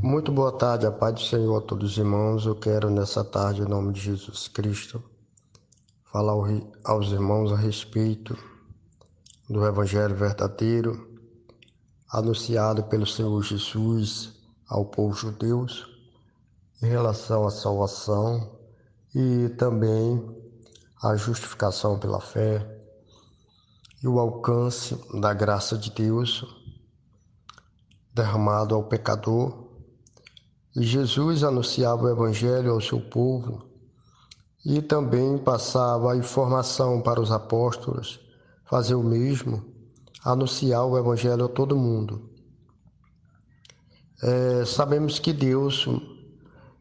Muito boa tarde, a paz do Senhor a todos os irmãos. Eu quero nessa tarde, em nome de Jesus Cristo, falar aos irmãos a respeito do Evangelho verdadeiro anunciado pelo Senhor Jesus ao povo judeu em relação à salvação e também à justificação pela fé e o alcance da graça de Deus derramado ao pecador. E Jesus anunciava o Evangelho ao seu povo e também passava a informação para os apóstolos, fazer o mesmo, anunciar o Evangelho a todo mundo. Sabemos que Deus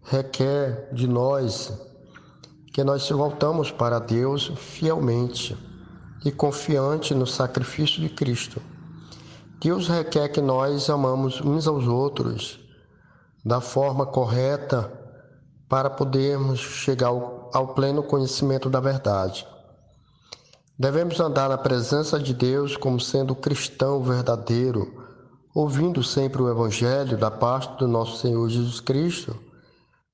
requer de nós que nós se voltamos para Deus fielmente e confiante no sacrifício de Cristo. Deus requer que nós amamos uns aos outros da forma correta para podermos chegar ao pleno conhecimento da verdade. Devemos andar na presença de Deus como sendo cristão verdadeiro, ouvindo sempre o Evangelho da parte do nosso Senhor Jesus Cristo,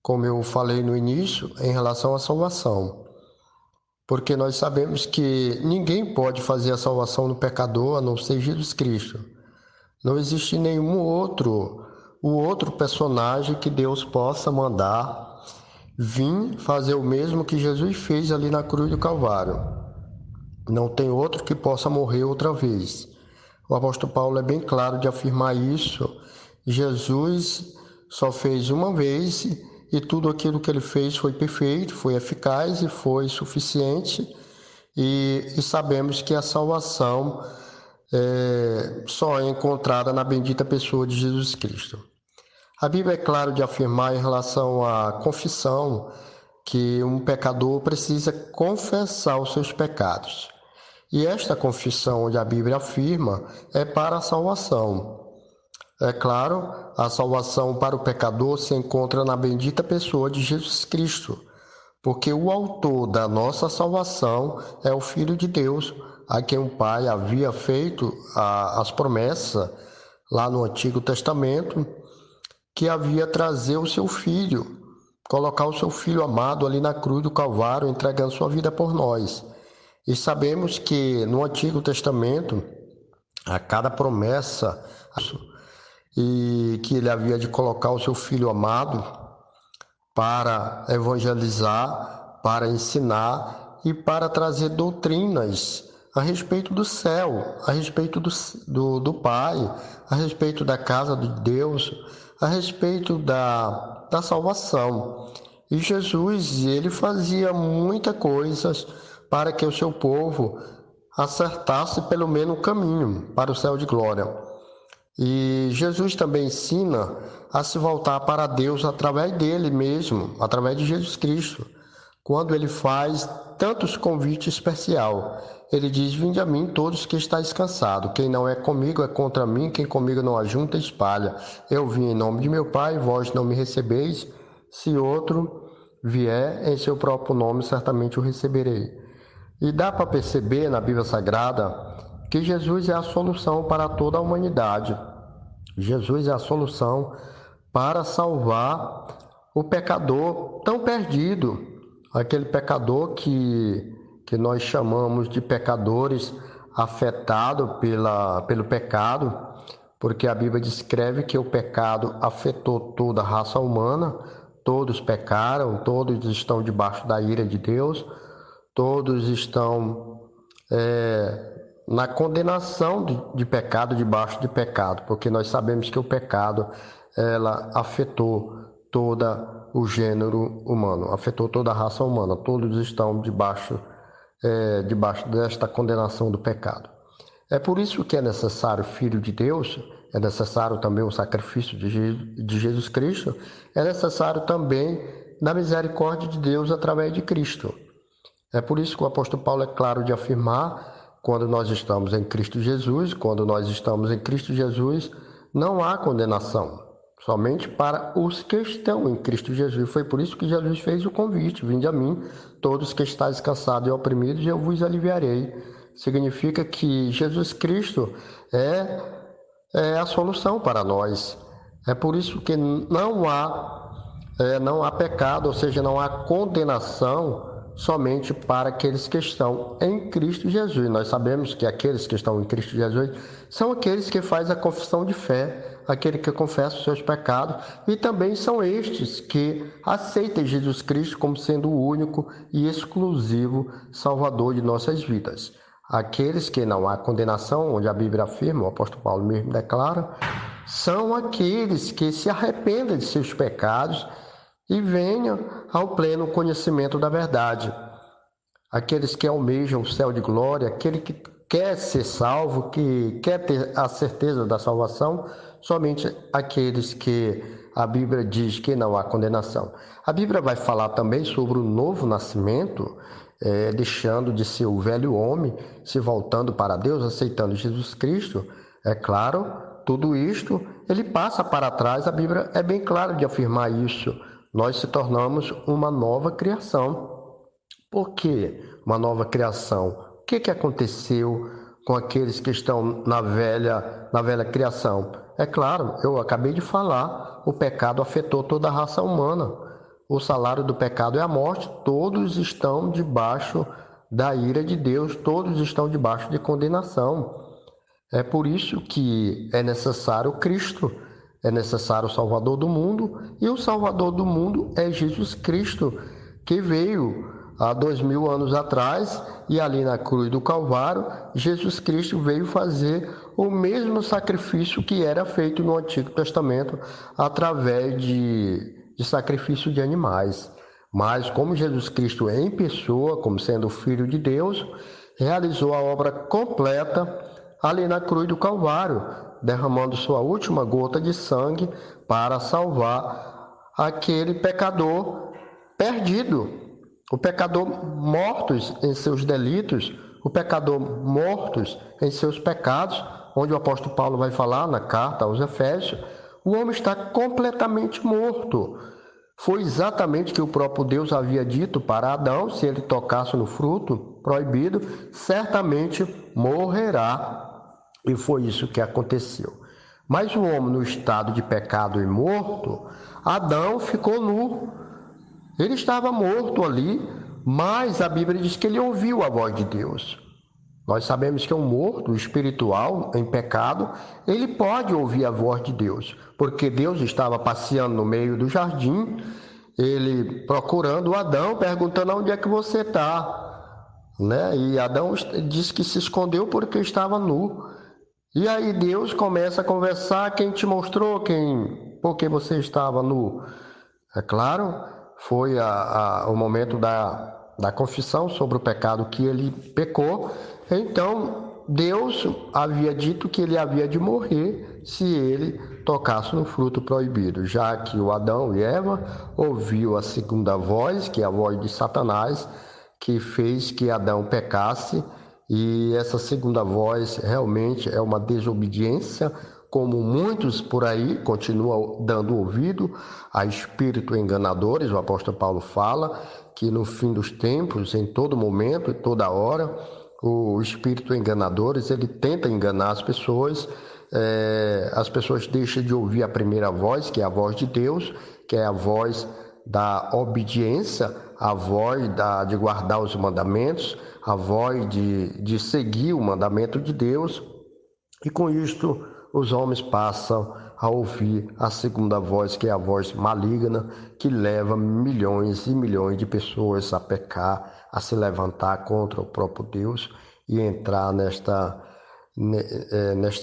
como eu falei no início, em relação à salvação. Porque nós sabemos que ninguém pode fazer a salvação do pecador a não ser Jesus Cristo. Não existe nenhum outro personagem que Deus possa mandar vir fazer o mesmo que Jesus fez ali na cruz do Calvário. Não tem outro que possa morrer outra vez. O apóstolo Paulo é bem claro de afirmar isso. Jesus só fez uma vez e tudo aquilo que ele fez foi perfeito, foi eficaz e foi suficiente. E sabemos que a salvação só é encontrada na bendita pessoa de Jesus Cristo. A Bíblia é clara de afirmar em relação à confissão que um pecador precisa confessar os seus pecados. E esta confissão, onde a Bíblia afirma, é para a salvação. É claro, a salvação para o pecador se encontra na bendita pessoa de Jesus Cristo, porque o autor da nossa salvação é o Filho de Deus, a quem o Pai havia feito as promessas lá no Antigo Testamento, que havia trazer o seu Filho, colocar o seu Filho amado ali na cruz do Calvário, entregando sua vida por nós. E sabemos que no Antigo Testamento, a cada promessa, e que ele havia de colocar o seu Filho amado para evangelizar, para ensinar e para trazer doutrinas a respeito do céu, a respeito do Pai, a respeito da casa de Deus, a respeito da salvação. E Jesus, ele fazia muitas coisas para que o seu povo acertasse pelo menos o caminho para o céu de glória. E Jesus também ensina a se voltar para Deus através dele mesmo, através de Jesus Cristo. Quando ele faz tantos convites especial, ele diz: vinde a mim todos que estáis cansados. Quem não é comigo é contra mim, quem comigo não ajunta espalha. Eu vim em nome de meu Pai, vós não me recebeis. Se outro vier em seu próprio nome, certamente o receberei. E dá para perceber na Bíblia Sagrada que Jesus é a solução para toda a humanidade. Jesus é a solução para salvar o pecador tão perdido, aquele pecador que nós chamamos de pecadores afetados pelo pecado, porque a Bíblia descreve que o pecado afetou toda a raça humana, todos pecaram, todos estão debaixo da ira de Deus, todos estão na condenação de pecado, debaixo de pecado, porque nós sabemos que o pecado ela afetou todo o gênero humano, afetou toda a raça humana, todos estão debaixo desta condenação do pecado. É por isso que é necessário Filho de Deus, é necessário também o sacrifício de Jesus Cristo, é necessário também da misericórdia de Deus através de Cristo. É por isso que o apóstolo Paulo é claro de afirmar, quando nós estamos em Cristo Jesus, não há condenação, somente para os que estão em Cristo Jesus. Foi por isso que Jesus fez o convite: vinde a mim, todos que estáis cansados e oprimidos, e eu vos aliviarei. Significa que Jesus Cristo é a solução para nós. É por isso que não há pecado, ou seja, não há condenação somente para aqueles que estão em Cristo Jesus. Nós sabemos que aqueles que estão em Cristo Jesus são aqueles que fazem a confissão de fé, aquele que confessa os seus pecados, e também são estes que aceitam Jesus Cristo como sendo o único e exclusivo Salvador de nossas vidas. Aqueles que não há condenação, onde a Bíblia afirma, o apóstolo Paulo mesmo declara, são aqueles que se arrependem de seus pecados e venham ao pleno conhecimento da verdade. Aqueles que almejam o céu de glória, aquele que quer ser salvo, que quer ter a certeza da salvação, somente aqueles que a Bíblia diz que não há condenação. A Bíblia vai falar também sobre o novo nascimento, deixando de ser o velho homem, se voltando para Deus, aceitando Jesus Cristo. É claro, tudo isto ele passa para trás, a Bíblia é bem clara de afirmar isso. Nós se tornamos uma nova criação. Por que uma nova criação? O que aconteceu com aqueles que estão na velha criação? É claro, eu acabei de falar, o pecado afetou toda a raça humana. O salário do pecado é a morte, todos estão debaixo da ira de Deus, todos estão debaixo de condenação. É por isso que é necessário Cristo, é necessário o Salvador do mundo, e o Salvador do mundo é Jesus Cristo, que veio há 2000 anos atrás, e ali na cruz do Calvário, Jesus Cristo veio fazer o mesmo sacrifício que era feito no Antigo Testamento, através de sacrifício de animais. Mas como Jesus Cristo em pessoa, como sendo o Filho de Deus, realizou a obra completa ali na cruz do Calvário, derramando sua última gota de sangue para salvar aquele pecador perdido, o pecador mortos em seus delitos, o pecador mortos em seus pecados, onde o apóstolo Paulo vai falar na carta aos Efésios, o homem está completamente morto. Foi exatamente o que o próprio Deus havia dito para Adão: se ele tocasse no fruto proibido, certamente morrerá. E foi isso que aconteceu. Mas o homem, no estado de pecado e morto, Adão ficou nu. Ele estava morto ali, mas a Bíblia diz que ele ouviu a voz de Deus. Nós sabemos que um morto espiritual em pecado, ele pode ouvir a voz de Deus, porque Deus estava passeando no meio do jardim, ele procurando Adão, perguntando: onde é que você está? Né? E Adão disse que se escondeu porque estava nu. E aí Deus começa a conversar: quem te mostrou por que você estava nu? É claro, foi o momento da confissão sobre o pecado que ele pecou. Então Deus havia dito que ele havia de morrer se ele tocasse no fruto proibido, já que o Adão e Eva ouviu a segunda voz, que é a voz de Satanás, que fez que Adão pecasse. E essa segunda voz realmente é uma desobediência, como muitos por aí continuam dando ouvido a espíritos enganadores. O apóstolo Paulo fala que no fim dos tempos, em todo momento e toda hora, o espírito enganadores, ele tenta enganar as pessoas deixam de ouvir a primeira voz, que é a voz de Deus, que é a voz da obediência, a voz de guardar os mandamentos, a voz de seguir o mandamento de Deus, e com isto os homens passam a ouvir a segunda voz, que é a voz maligna, que leva milhões e milhões de pessoas a pecar, a se levantar contra o próprio Deus e entrar nesta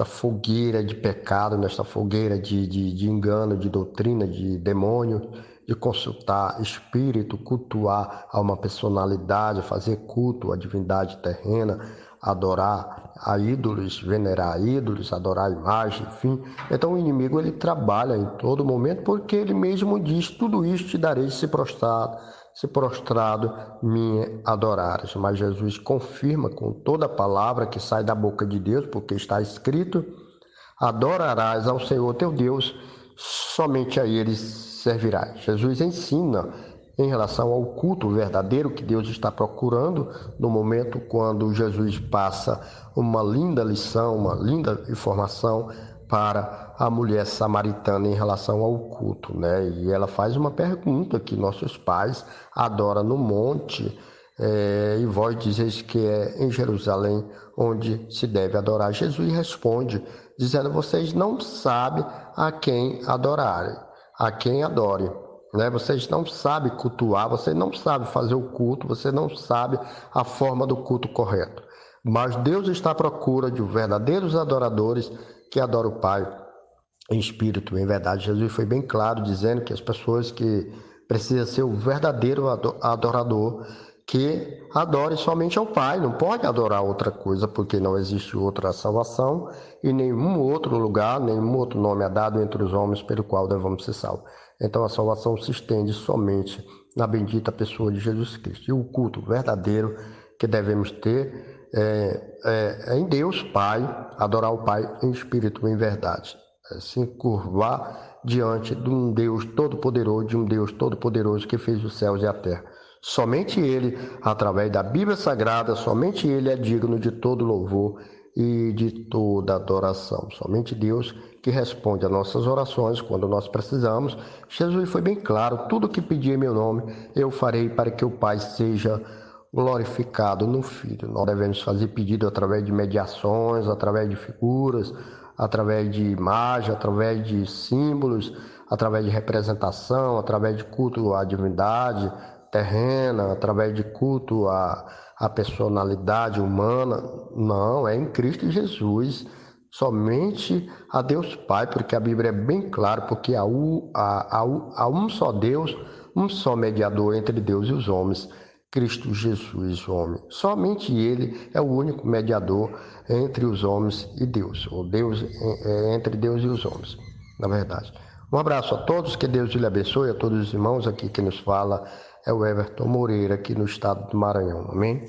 fogueira de pecado, nesta fogueira de engano, de doutrina, de demônio, de consultar espírito, cultuar a uma personalidade, fazer culto à divindade terrena, adorar a ídolos, venerar ídolos, adorar a imagem, enfim. Então o inimigo ele trabalha em todo momento, porque ele mesmo diz: tudo isto te darei se prostrado me adorares. Mas Jesus confirma com toda a palavra que sai da boca de Deus, porque está escrito: adorarás ao Senhor teu Deus, somente a ele servirás. Jesus ensina em relação ao culto verdadeiro que Deus está procurando no momento quando Jesus passa uma linda lição, uma linda informação para a mulher samaritana em relação ao culto, né? E ela faz uma pergunta que nossos pais adoram no monte, e vós dizeis que é em Jerusalém onde se deve adorar. Jesus responde, dizendo, vocês não sabem a quem adorarem, a quem adore. Né? Vocês não sabem cultuar, vocês não sabem fazer o culto, vocês não sabem a forma do culto correto. Mas Deus está à procura de verdadeiros adoradores que adoram o Pai em espírito, em verdade. Jesus foi bem claro dizendo que as pessoas que precisam ser o verdadeiro adorador, que adore somente ao Pai, não pode adorar outra coisa, porque não existe outra salvação e nenhum outro lugar, nenhum outro nome é dado entre os homens pelo qual devemos ser salvos. Então a salvação se estende somente na bendita pessoa de Jesus Cristo. E o culto verdadeiro que devemos ter é em Deus Pai, adorar o Pai em espírito e em verdade. Se curvar diante de um Deus todo-poderoso que fez os céus e a terra. Somente Ele, através da Bíblia Sagrada, somente Ele é digno de todo louvor e de toda adoração. Somente Deus que responde às nossas orações quando nós precisamos. Jesus foi bem claro, tudo que pedir em meu nome, eu farei para que o Pai seja glorificado no Filho. Nós devemos fazer pedido através de mediações, através de figuras, através de imagem, através de símbolos, através de representação, através de culto à divindade terrena, através de culto à personalidade humana. Não, é em Cristo Jesus, somente a Deus Pai, porque a Bíblia é bem clara, porque há um só Deus, um só mediador entre Deus e os homens, Cristo Jesus, homem. Somente Ele é o único mediador entre os homens e Deus, ou Deus entre Deus e os homens, na verdade. Um abraço a todos, que Deus lhe abençoe, a todos os irmãos. Aqui que nos fala é o Everton Moreira, aqui no estado do Maranhão. Amém?